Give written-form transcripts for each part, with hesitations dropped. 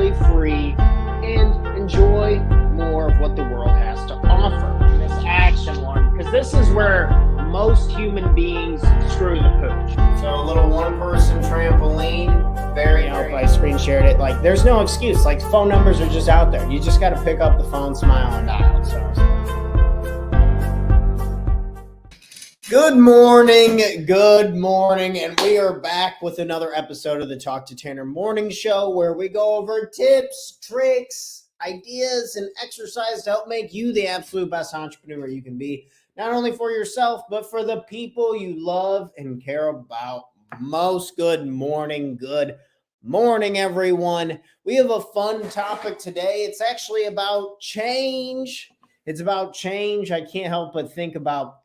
entirely free and enjoy more of what the world has to offer. This action one, because this is where most human beings screw the pooch. So a little one-person trampoline. Very, I screen shared it. Like, there's no excuse. Like, phone numbers are just out there. You just got to pick up the phone, smile, and dial. So. Good morning, and we are back with another episode of the Talk to Tanner Morning Show, where we go over tips, tricks, ideas, and exercise to help make you the absolute best entrepreneur you can be, not only for yourself, but for the people you love and care about most. Good morning, everyone. We have a fun topic today. It's actually about change. I can't help but think about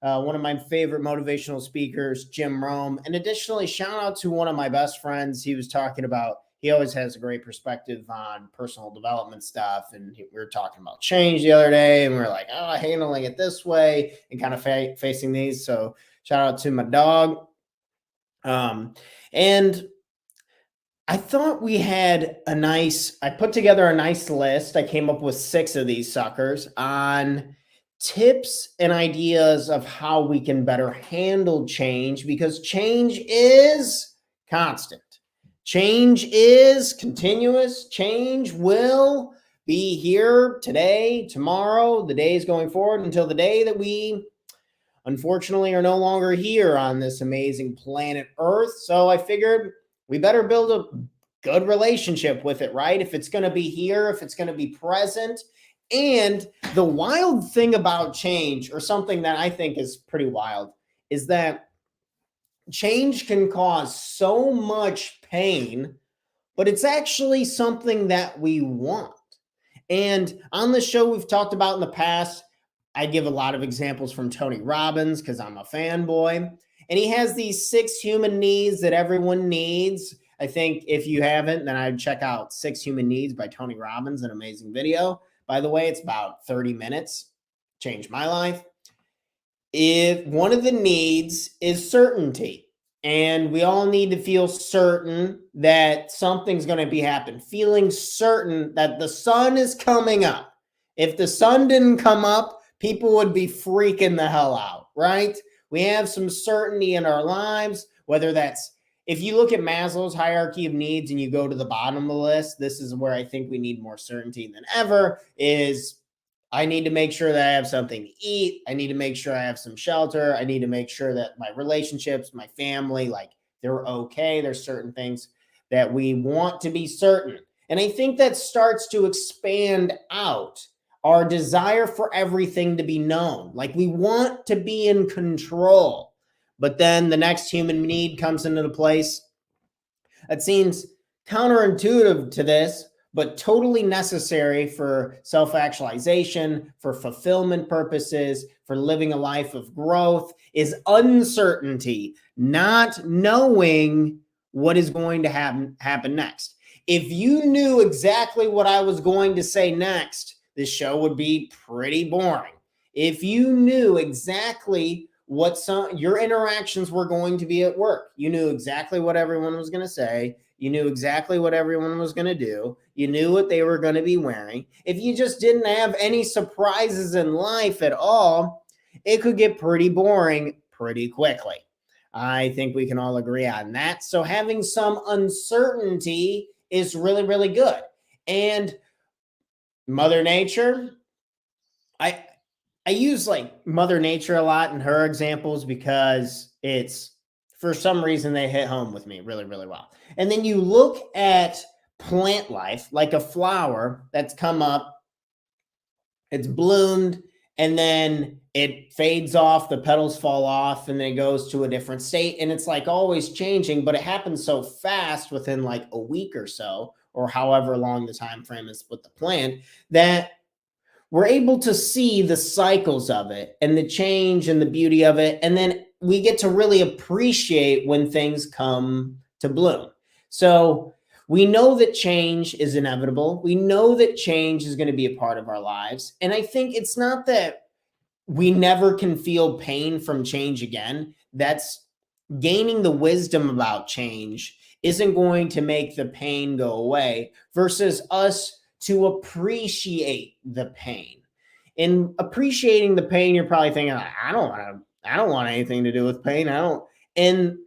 one of my favorite motivational speakers, Jim Rome. And additionally, shout out to one of my best friends. He was talking about, he always has a great perspective on personal development stuff. And we were talking about change the other day, and we were like, handling it this way and kind of facing these. So shout out to my dog. And I thought we had I put together a nice list. I came up with 6 of these suckers on tips and ideas of how we can better handle change, because change is constant. Change is continuous. Change will be here today, tomorrow, the days going forward, until the day that we unfortunately are no longer here on this amazing planet Earth. So I figured we better build a good relationship with it, right? If it's going to be here, if it's going to be present. And the wild thing about change, or something that I think is pretty wild, is that change can cause so much pain, but it's actually something that we want. And on the show, we've talked about in the past, I give a lot of examples from Tony Robbins because I'm a fanboy. And he has these 6 human needs that everyone needs. I think if you haven't, then I'd check out 6 Human Needs by Tony Robbins, an amazing video. By the way, it's about 30 minutes. Changed my life. If one of the needs is certainty, and we all need to feel certain that something's going to be happening, feeling certain that the sun is coming up. If the sun didn't come up, people would be freaking the hell out, right? We have some certainty in our lives, whether that's, if you look at Maslow's hierarchy of needs and you go to the bottom of the list, this is where I think we need more certainty than ever. Is I need to make sure that I have something to eat. I need to make sure I have some shelter. I need to make sure that my relationships, my family, like, they're okay. There's certain things that we want to be certain. And I think that starts to expand out our desire for everything to be known. Like, we want to be in control. But then the next human need comes into the place. It seems counterintuitive to this, but totally necessary for self-actualization, for fulfillment purposes, for living a life of growth, is uncertainty, not knowing what is going to happen next. If you knew exactly what I was going to say next, this show would be pretty boring. If you knew exactly what your interactions were going to be at work, you knew exactly what everyone was going to say, you knew exactly what everyone was going to do, you knew what they were going to be wearing. If you just didn't have any surprises in life at all, it could get pretty boring pretty quickly. I think we can all agree on that. So having some uncertainty is really, really good. And Mother Nature, I use like Mother Nature a lot in her examples because it's, for some reason, they hit home with me really, really well. And then you look at plant life, like a flower that's come up, it's bloomed, and then it fades off, the petals fall off, and then it goes to a different state. And it's like always changing, but it happens so fast within like a week or so, or however long the time frame is with the plant, that we're able to see the cycles of it and the change and the beauty of it. And then we get to really appreciate when things come to bloom. So we know that change is inevitable. We know that change is going to be a part of our lives. And I think it's not that we never can feel pain from change again. That's gaining the wisdom about change isn't going to make the pain go away, versus us to appreciate the pain. In appreciating the pain, you're probably thinking, I don't want anything to do with pain. I don't. And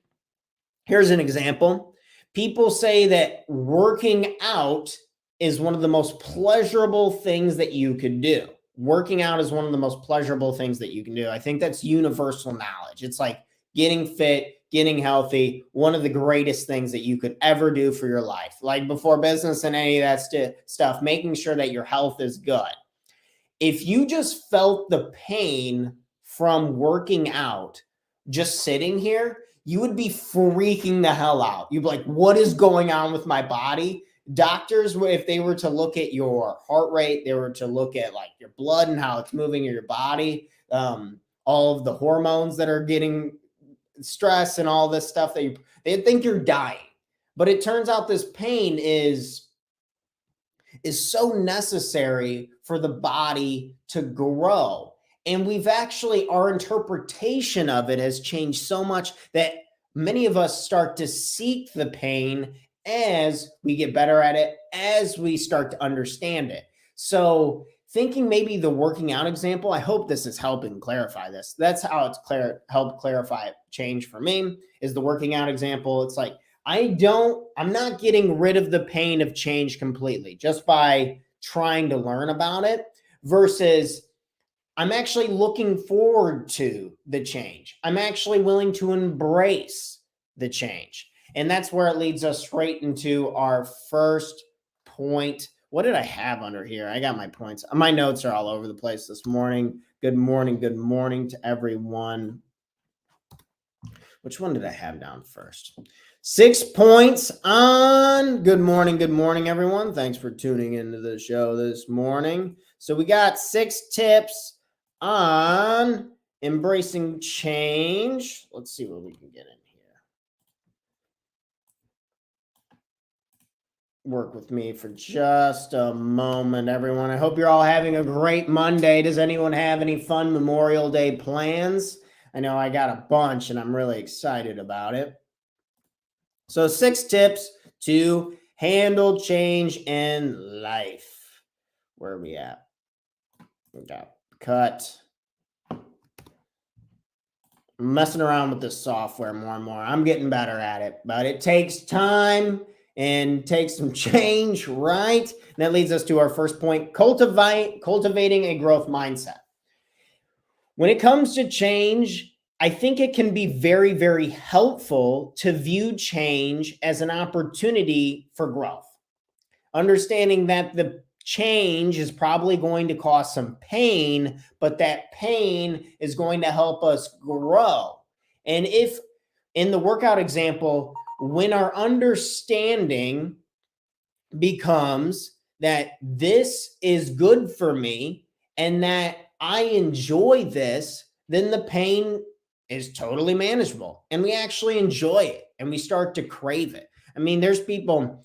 here's an example. People say that working out is one of the most pleasurable things that you could do. Working out is one of the most pleasurable things that you can do. I think that's universal knowledge. It's like getting fit, getting healthy, one of the greatest things that you could ever do for your life. Like before business and any of that stuff, making sure that your health is good. If you just felt the pain from working out, just sitting here, you would be freaking the hell out. You'd be like, what is going on with my body? Doctors, if they were to look at your heart rate, they were to look at like your blood and how it's moving in your body, all of the hormones that are getting stress and all this stuff, they think you're dying. But it turns out this pain is so necessary for the body to grow. And we've actually, our interpretation of it has changed so much that many of us start to seek the pain as we get better at it, as we start to understand it. So thinking maybe the working out example, I hope this is helping clarify this. That's how it's helped clarify change for me, is the working out example. It's like, I'm not getting rid of the pain of change completely just by trying to learn about it, versus I'm actually looking forward to the change. I'm actually willing to embrace the change. And that's where it leads us straight into our first point. What did I have under here? I got my points. My notes are all over the place this morning. Good morning. Good morning to everyone. Which one did I have down first? 6 points on good morning, everyone. Thanks for tuning into the show this morning. So we got 6 tips on embracing change. Let's see what we can get in here. Work with me for just a moment, everyone. I hope you're all having a great Monday. Does anyone have any fun Memorial Day plans? I know I got a bunch and I'm really excited about it. So 6 tips to handle change in life. Where are we at? We got cut. I'm messing around with this software more and more. I'm getting better at it, but it takes time and takes some change, right? And that leads us to our first point, cultivating a growth mindset. When it comes to change, I think it can be very, very helpful to view change as an opportunity for growth. Understanding that the change is probably going to cause some pain, but that pain is going to help us grow. And if in the workout example, when our understanding becomes that this is good for me and that I enjoy this, then the pain is totally manageable and we actually enjoy it and we start to crave it. I mean, there's people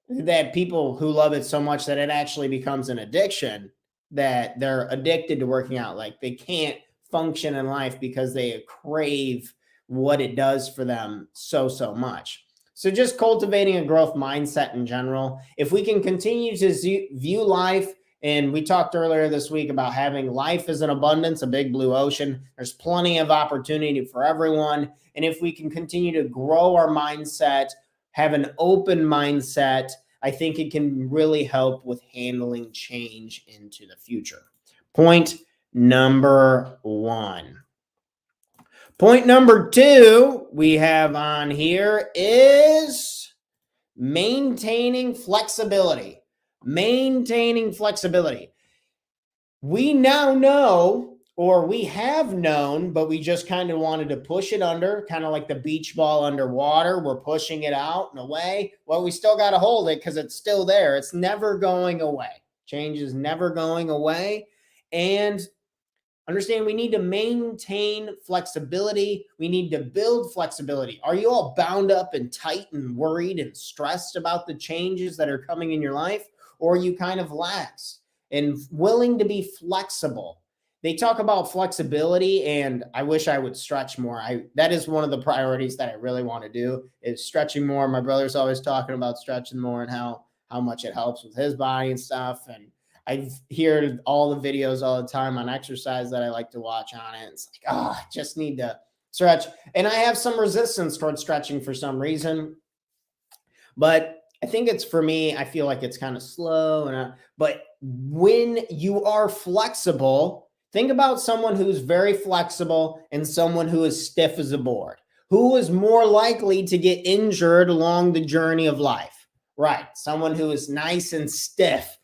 who love it so much that it actually becomes an addiction, that they're addicted to working out. Like they can't function in life because they crave what it does for them so much. So just cultivating a growth mindset in general. If we can continue to view life, and we talked earlier this week about having life as an abundance, a big blue ocean. There's plenty of opportunity for everyone. And if we can continue to grow our mindset, have an open mindset, I think it can really help with handling change into the future. Point number 1. Point number 2 we have on here is maintaining flexibility. Maintaining flexibility. We now know, or we have known, but we just kind of wanted to push it under, kind of like the beach ball underwater. We're pushing it out and away. Well, we still got to hold it because it's still there. It's never going away. Change is never going away. And understand we need to maintain flexibility. We need to build flexibility. Are you all bound up and tight and worried and stressed about the changes that are coming in your life? Or are you kind of lax and willing to be flexible? they talk about flexibility, and I wish I would stretch more. That is one of the priorities that I really want to do, is stretching more. My brother's always talking about stretching more and how much it helps with his body and stuff. And I hear all the videos all the time on exercise that I like to watch on it. It's like, oh, I just need to stretch. And I have some resistance towards stretching for some reason. But I think it's, for me, I feel like it's kind of slow. But when you are flexible, think about someone who's very flexible and someone who is stiff as a board. Who is more likely to get injured along the journey of life? Right. Someone who is nice and stiff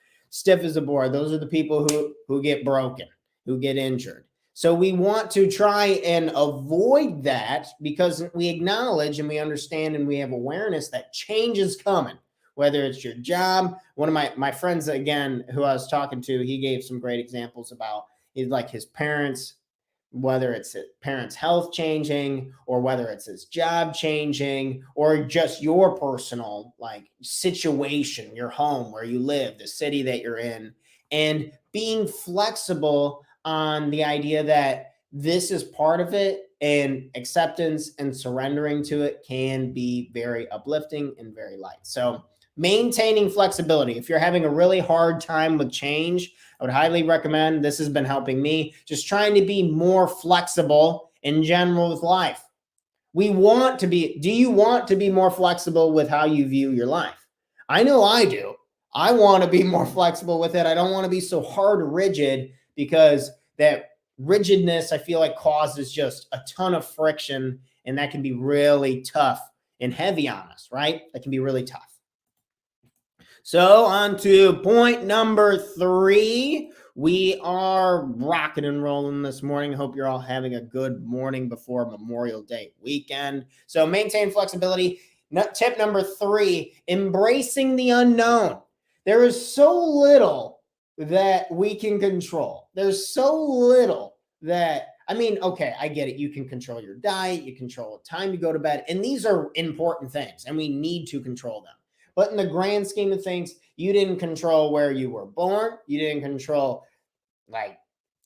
as a board. Those are the people who get broken, who get injured. So we want to try and avoid that, because we acknowledge and we understand and we have awareness that change is coming, whether it's your job. One of my friends, again, who I was talking to, he gave some great examples about like his parents, whether it's his parents' health changing, or whether it's his job changing, or just your personal like situation, your home, where you live, the city that you're in, and being flexible on the idea that this is part of it, and acceptance and surrendering to it can be very uplifting and very light. So maintaining flexibility. If you're having a really hard time with change, I would highly recommend, this has been helping me, just trying to be more flexible in general with life. Do you want to be more flexible with how you view your life? I know I do. I want to be more flexible with it. I don't want to be so hard rigid, because that rigidness, I feel like, causes just a ton of friction, and that can be really tough and heavy on us, right? That can be really tough. So on to point number 3. We are rocking and rolling this morning. Hope you're all having a good morning before Memorial Day weekend. So maintain flexibility. Tip number 3, embracing the unknown. There is so little that we can control. There's so little that, I mean, okay, I get it. You can control your diet, you control what time you go to bed, and these are important things, and we need to control them. But in the grand scheme of things, you didn't control where you were born. You didn't control like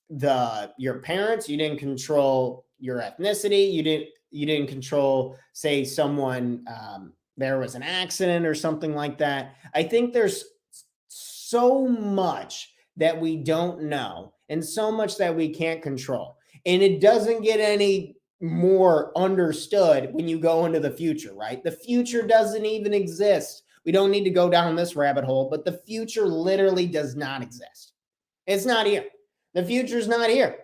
your parents. You didn't control your ethnicity. You didn't control, say, someone, there was an accident or something like that. I think there's so much that we don't know, and so much that we can't control. And it doesn't get any more understood when you go into the future, right? The future doesn't even exist. We don't need to go down this rabbit hole, but the future literally does not exist. It's not here. The future's not here.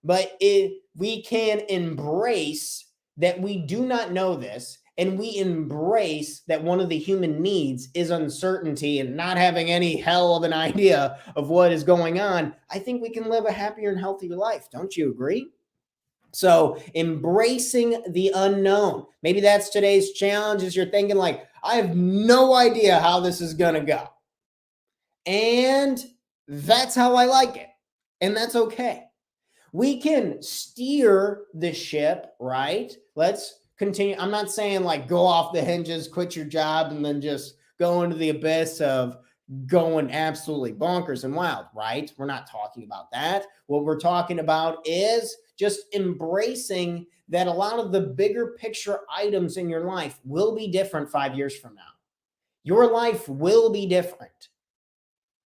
But we can embrace that we do not know this, and we embrace that one of the human needs is uncertainty and not having any hell of an idea of what is going on. I think we can live a happier and healthier life. Don't you agree? So embracing the unknown. Maybe that's today's challenge, is you're thinking like, I have no idea how this is going to go. And that's how I like it. And that's okay. We can steer the ship, right? Let's continue. I'm not saying like go off the hinges, quit your job, and then just go into the abyss of going absolutely bonkers and wild, right? We're not talking about that. What we're talking about is just embracing that a lot of the bigger picture items in your life will be different 5 years from now. Your life will be different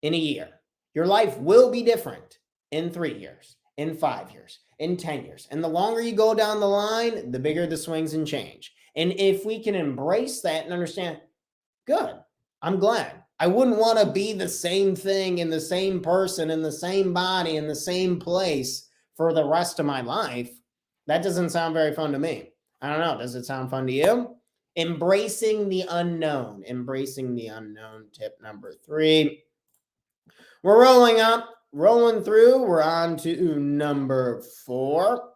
in a year. Your life will be different in 3 years, in 5 years, in 10 years. And the longer you go down the line, the bigger the swings and change. And if we can embrace that and understand, good, I'm glad. I wouldn't want to be the same thing in the same person, in the same body, in the same place for the rest of my life. That doesn't sound very fun to me. I don't know. Does it sound fun to you? Embracing the unknown. Embracing the unknown. Tip number 3. We're rolling through. We're on to number 4.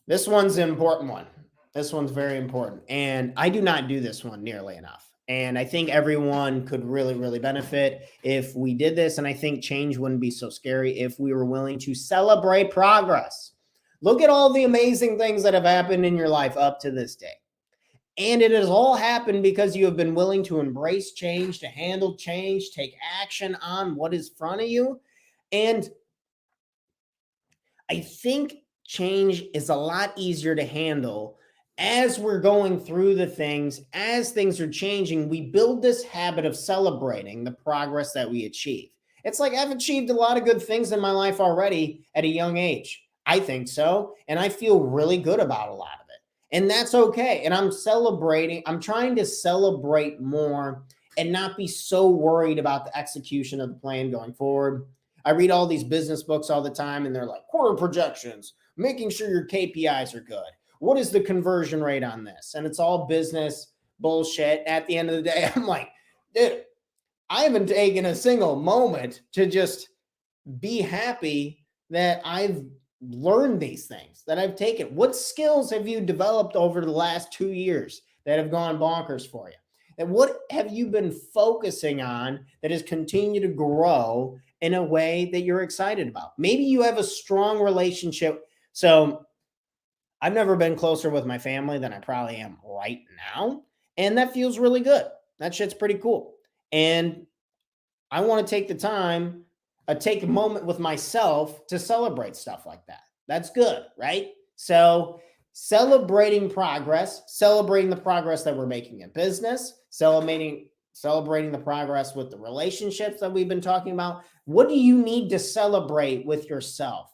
This one's an important one. This one's very important. And I do not do this one nearly enough. And I think everyone could really, really benefit if we did this. And I think change wouldn't be so scary if we were willing to celebrate progress. Look at all the amazing things that have happened in your life up to this day. And it has all happened because you have been willing to embrace change, to handle change, take action on what is in front of you. And I think change is a lot easier to handle as we're going through the things, as things are changing. We build this habit of celebrating the progress that we achieve. It's like I've achieved a lot of good things in my life already at a young age. I think so. And I feel really good about a lot of it. And that's okay. And I'm celebrating, I'm trying to celebrate more and not be so worried about the execution of the plan going forward. I read all these business books all the time, and they're like quarter projections, making sure your KPIs are good. What is the conversion rate on this? And it's all business bullshit. At the end of the day, I'm like, dude, I haven't taken a single moment to just be happy that I've learned these things, that I've taken. What skills have you developed over the last 2 years that have gone bonkers for you? And what have you been focusing on that has continued to grow in a way that you're excited about? Maybe you have a strong relationship. So I've never been closer with my family than I probably am right now. And that feels really good. That shit's pretty cool. And I want to take the time, take a moment with myself to celebrate stuff like that. That's good, right? So, celebrating progress, celebrating the progress that we're making in business, celebrating the progress with the relationships that we've been talking about. What do you need to celebrate with yourself?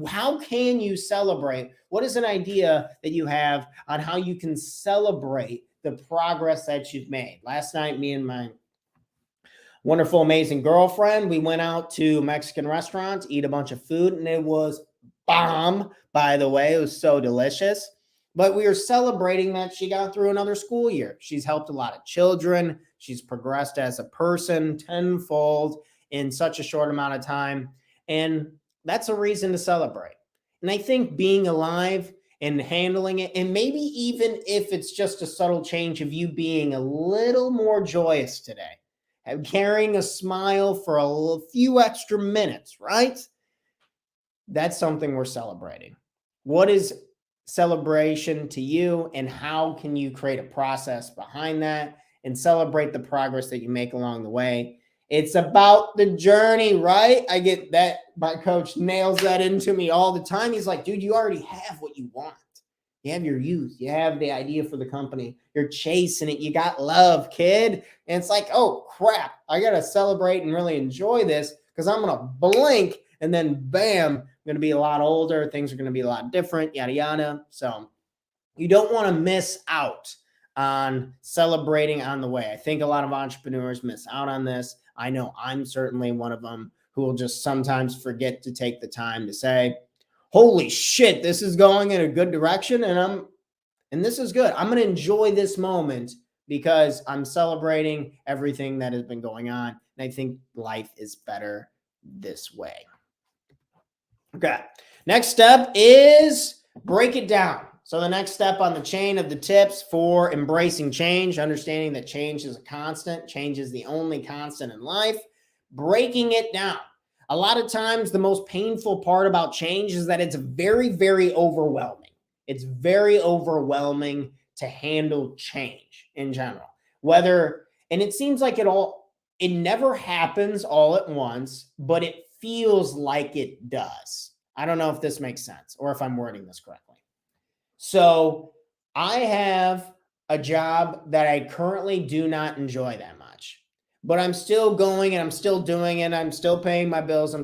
How can you celebrate? What is an idea that you have on how you can celebrate the progress that you've made? Last night, me and my wonderful, amazing girlfriend, we went out to Mexican restaurants, eat a bunch of food, and it was bomb, by the way. It was so delicious. But we were celebrating that she got through another school year. She's helped a lot of children. She's progressed as a person tenfold in such a short amount of time. And that's a reason to celebrate. And I think being alive and handling it, and maybe even if it's just a subtle change of you being a little more joyous today, carrying a smile for a few extra minutes, right? That's something we're celebrating. What is celebration to you, and how can you create a process behind that and celebrate the progress that you make along the way? It's about the journey, right? I get that. My coach nails that into me all the time. He's like, dude, you already have what you want. You have your youth. You have the idea for the company. You're chasing it. You got love, kid. And it's like, oh, crap. I got to celebrate and really enjoy this because I'm going to blink and then bam, I'm going to be a lot older. Things are going to be a lot different, yada, yada. So you don't want to miss out on celebrating on the way. I think a lot of entrepreneurs miss out on this. I know I'm certainly one of them who will just sometimes forget to take the time to say, holy shit, this is going in a good direction. And this is good. I'm going to enjoy this moment because I'm celebrating everything that has been going on. And I think life is better this way. Okay. Next step is break it down. So the next step on the chain of the tips for embracing change, understanding that change is a constant, change is the only constant in life, breaking it down. A lot of times, the most painful part about change is that it's very, very overwhelming. It's very overwhelming to handle change in general. And it seems like it never happens all at once, but it feels like it does. I don't know if this makes sense or if I'm wording this correctly. So I have a job that I currently do not enjoy that much. But I'm still going and I'm still doing it. I'm still paying my bills. I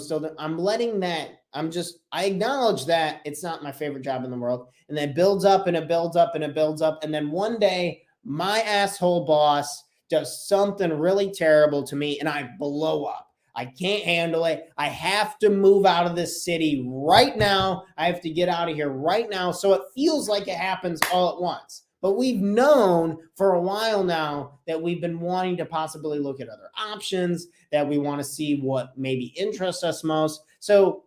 acknowledge that it's not my favorite job in the world. And then it builds up and it builds up and it builds up. And then one day my asshole boss does something really terrible to me and I blow up. I can't handle it. I have to move out of this city right now. I have to get out of here right now. So it feels like it happens all at once. But we've known for a while now that we've been wanting to possibly look at other options, that we want to see what maybe interests us most. So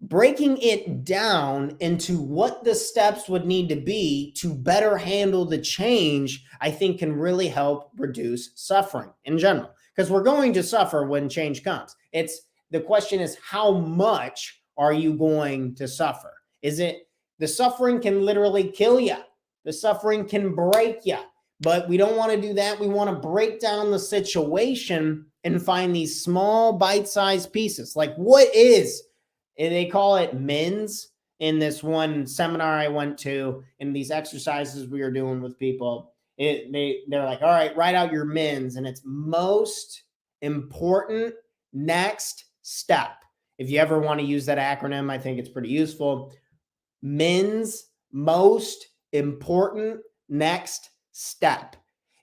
breaking it down into what the steps would need to be to better handle the change, I think can really help reduce suffering in general. Because we're going to suffer when change comes. The question is, how much are you going to suffer? The suffering can literally kill you. The suffering can break you, but we don't want to do that. We want to break down the situation and find these small bite-sized pieces. Like, what is they call it MINS in this one seminar I went to, in these exercises we were doing with people. They're like, all right, write out your MINS, and it's most important next step. If you ever want to use that acronym, I think it's pretty useful. MINS, most important next step.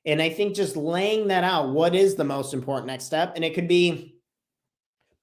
And I think just laying that out, what is the most important next step? And it could be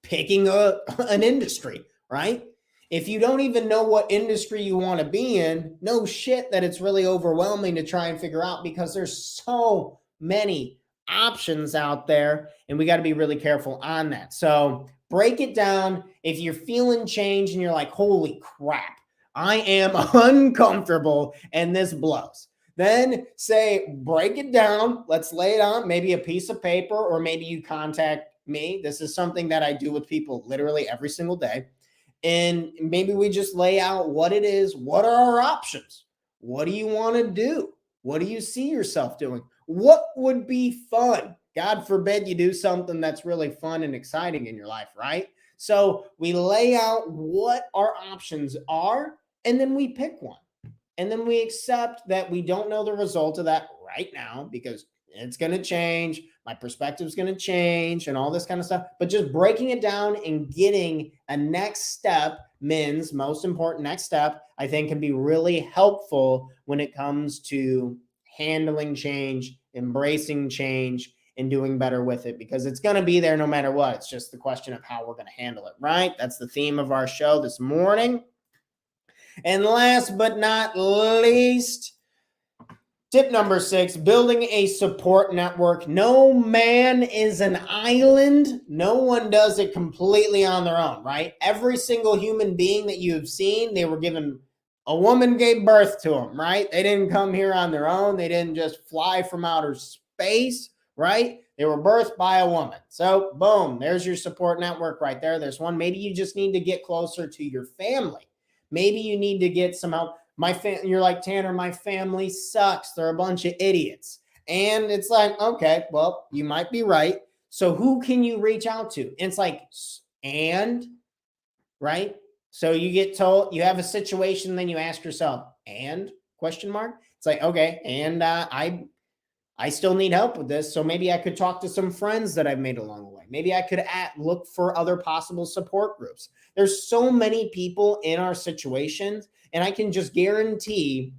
picking an industry, right? If you don't even know what industry you want to be in, no shit that it's really overwhelming to try and figure out, because there's so many options out there, and we got to be really careful on that. So break it down. If you're feeling change and you're like, holy crap, I am uncomfortable and this blows, then say, break it down. Let's lay it on maybe a piece of paper, or maybe you contact me. This is something that I do with people literally every single day. And maybe we just lay out what it is. What are our options? What do you want to do? What do you see yourself doing? What would be fun? God forbid you do something that's really fun and exciting in your life, right? So we lay out what our options are, and then we pick one. And then we accept that we don't know the result of that right now, because it's going to change. My perspective is going to change and all this kind of stuff. But just breaking it down and getting a next step, MINS, most important next step, I think can be really helpful when it comes to handling change, embracing change, and doing better with it, because it's going to be there no matter what. It's just the question of how we're going to handle it, right? That's the theme of our show this morning. And last but not least, tip number 6, building a support network. No man is an island. No one does it completely on their own, right? Every single human being that you've seen, they were given, a woman gave birth to them, right? They didn't come here on their own. They didn't just fly from outer space, right? They were birthed by a woman. So boom, there's your support network right there. There's one. Maybe you just need to get closer to your family. Maybe you need to get some help. You're like, Tanner, my family sucks. They're a bunch of idiots. And it's like, okay, well, you might be right. So who can you reach out to? And it's like, and, right? So you get told, you have a situation, then you ask yourself, and, question mark? It's like, okay, and I still need help with this. So maybe I could talk to some friends that I've made along the way. Maybe I could look for other possible support groups. There's so many people in our situations, and I can just guarantee,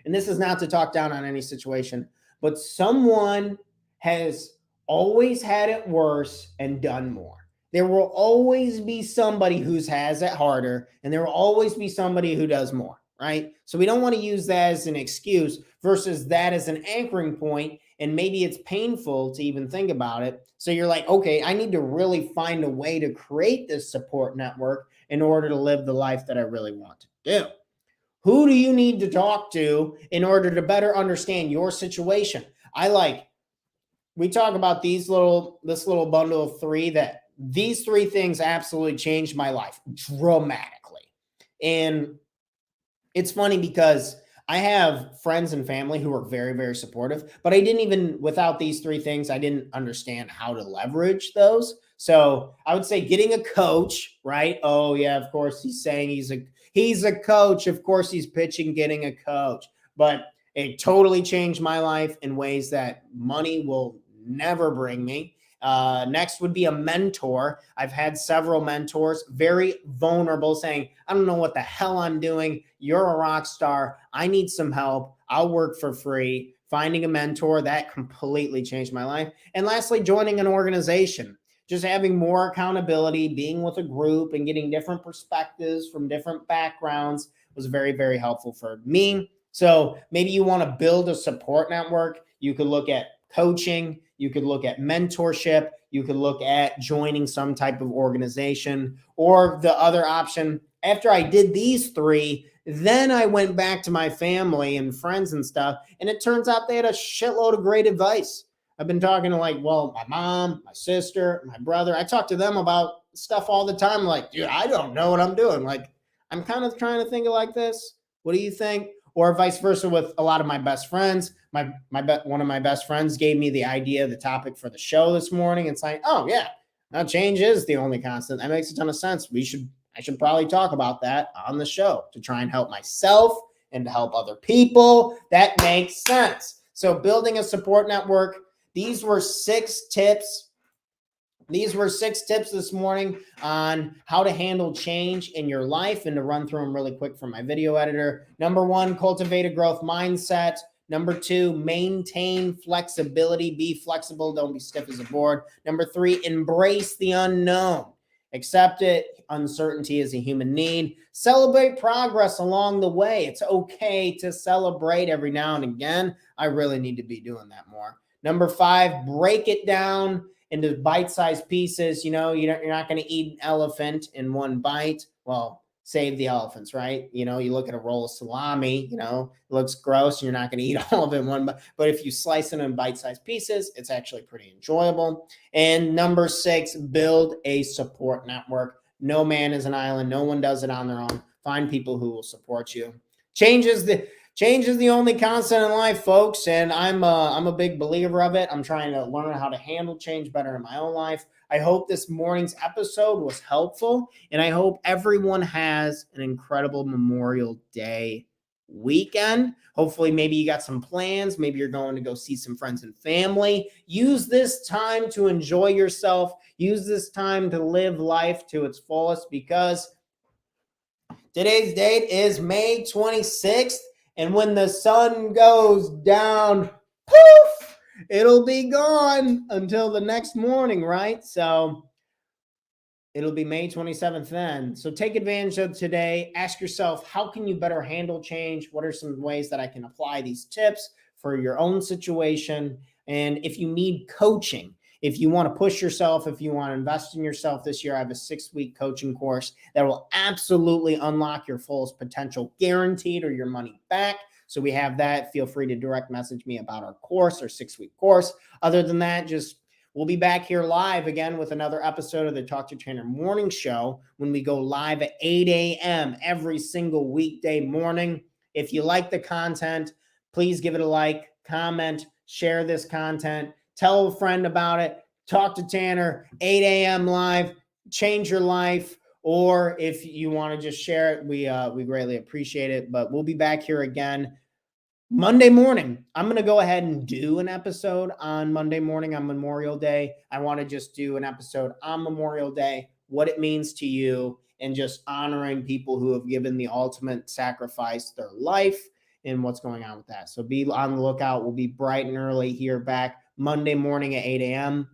and this is not to talk down on any situation, but someone has always had it worse and done more. There will always be somebody who has it harder, and there will always be somebody who does more, right? So we don't want to use that as an excuse versus that as an anchoring point. And maybe it's painful to even think about it. So you're like, okay, I need to really find a way to create this support network in order to live the life that I really want to do. Who do you need to talk to in order to better understand your situation? We talk about this little bundle of 3, that these 3 things absolutely changed my life dramatically. And it's funny because I have friends and family who are very, very supportive, but without these 3 things, I didn't understand how to leverage those. So I would say getting a coach, right? Oh yeah, of course he's saying he's a coach. Of course he's pitching getting a coach, but it totally changed my life in ways that money will never bring me. Next would be a mentor. I've had several mentors, very vulnerable, saying, I don't know what the hell I'm doing. You're a rock star. I need some help. I'll work for free. Finding a mentor, that completely changed my life. And lastly, joining an organization, just having more accountability, being with a group and getting different perspectives from different backgrounds was very, very helpful for me. So maybe you want to build a support network. You could look at coaching. You could look at mentorship. You could look at joining some type of organization, or the other option. After I did these 3, then I went back to my family and friends and stuff. And it turns out they had a shitload of great advice. I've been talking to my mom, my sister, my brother. I talk to them about stuff all the time. Like, dude, I don't know what I'm doing. Like, I'm kind of trying to think of like this. What do you think? Or vice versa with a lot of my best friends. One of my best friends gave me the idea, the topic for the show this morning. It's like, oh yeah, Now, change is the only constant. That makes a ton of sense. I should probably talk about that on the show to try and help myself and to help other people. That makes sense. So building a support network. These were 6 tips. These were 6 tips this morning on how to handle change in your life, and to run through them really quick from my video editor. Number 1, cultivate a growth mindset. Number 2, maintain flexibility. Be flexible. Don't be stiff as a board. Number 3, embrace the unknown. Accept it. Uncertainty is a human need. Celebrate progress along the way. It's okay to celebrate every now and again. I really need to be doing that more. Number 5, break it down into bite-sized pieces. You're not going to eat an elephant in one bite. Well, save the elephants, right? You look at a roll of salami, it looks gross and you're not going to eat all of it in one bite. But if you slice it in bite-sized pieces, it's actually pretty enjoyable. And number 6, build a support network. No man is an island. No one does it on their own. Find people who will support you. Change is the only constant in life, folks, and I'm a big believer of it. I'm trying to learn how to handle change better in my own life. I hope this morning's episode was helpful, and I hope everyone has an incredible Memorial Day weekend. Hopefully, maybe you got some plans. Maybe you're going to go see some friends and family. Use this time to enjoy yourself. Use this time to live life to its fullest, because today's date is May 26th. And when the sun goes down, poof, it'll be gone until the next morning, right? So it'll be May 27th then. So take advantage of today. Ask yourself, how can you better handle change? What are some ways that I can apply these tips for your own situation? And if you need coaching, if you want to push yourself, if you want to invest in yourself this year, I have a 6-week coaching course that will absolutely unlock your fullest potential, guaranteed, or your money back. So we have that. Feel free to direct message me about our course, our 6-week course. Other than that, we'll be back here live again with another episode of the Talk to Trainer Morning Show when we go live at 8 a.m. every single weekday morning. If you like the content, please give it a like, comment, share this content, tell a friend about it. Talk to Tanner, 8 a.m. live, change your life. Or if you want to just share it, we greatly appreciate it. But we'll be back here again Monday morning. I'm going to go ahead and do an episode on Monday morning on Memorial Day. I want to just do an episode on Memorial Day, what it means to you, and just honoring people who have given the ultimate sacrifice, their life, and what's going on with that. So be on the lookout. We'll be bright and early here back Monday morning at 8 a.m.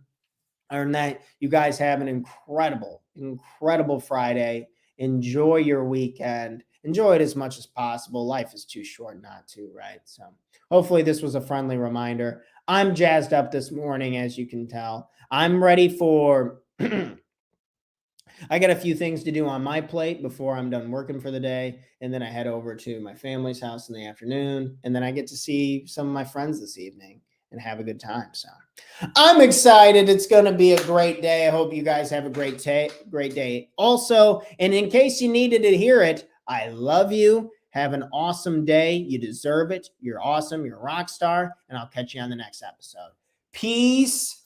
Other than that, you guys have an incredible Friday. Enjoy your weekend. Enjoy it as much as possible. Life is too short not to, right? So hopefully this was a friendly reminder. I'm jazzed up this morning, as you can tell. I'm ready for I got a few things to do on my plate before I'm done working for the day. And then I head over to my family's house in the afternoon. And then I get to see some of my friends this evening and have a good time. So I'm excited. It's going to be a great day. I hope you guys have a great day also. And in case you needed to hear it, I love you. Have an awesome day. You deserve it. You're awesome. You're a rock star. And I'll catch you on the next episode. Peace